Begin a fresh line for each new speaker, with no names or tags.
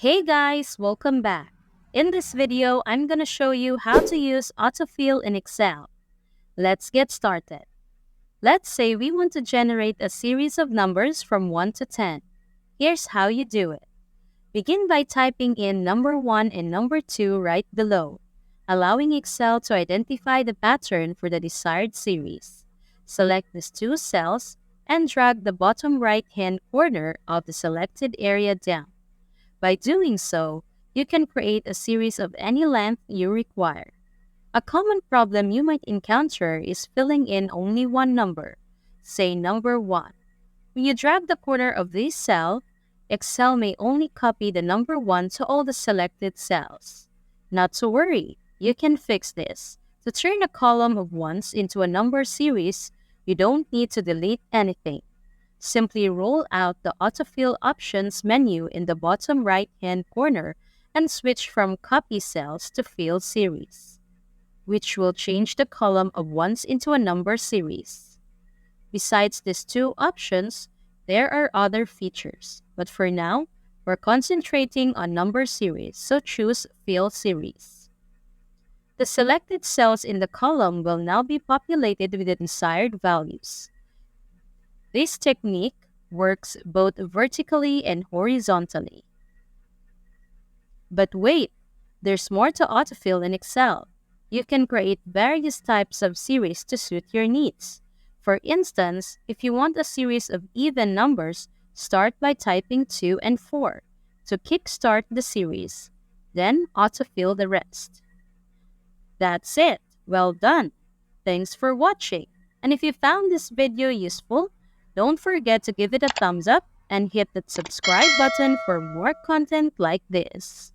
Hey guys, welcome back. In this video, I'm gonna show you how to use AutoFill in Excel. Let's get started. Let's say we want to generate a series of numbers from 1 to 10. Here's how you do it. Begin by typing in number 1 and number 2 right below, allowing Excel to identify the pattern for the desired series. Select these two cells and drag the bottom right-hand corner of the selected area down. By doing so, you can create a series of any length you require. A common problem you might encounter is filling in only one number, say number 1. When you drag the corner of this cell, Excel may only copy the number 1 to all the selected cells. Not to worry, you can fix this. To turn a column of ones into a number series, you don't need to delete anything. Simply roll out the Autofill Options menu in the bottom right-hand corner and switch from Copy Cells to Fill Series, which will change the column of ones into a number series. Besides these two options, there are other features, but for now, we're concentrating on number series, so choose Fill Series. The selected cells in the column will now be populated with the desired values. This technique works both vertically and horizontally. But wait, there's more to autofill in Excel. You can create various types of series to suit your needs. For instance, if you want a series of even numbers, start by typing 2 and 4 to kickstart the series. Then autofill the rest. That's it. Well done. Thanks for watching. And if you found this video useful, don't forget to give it a thumbs up and hit that subscribe button for more content like this.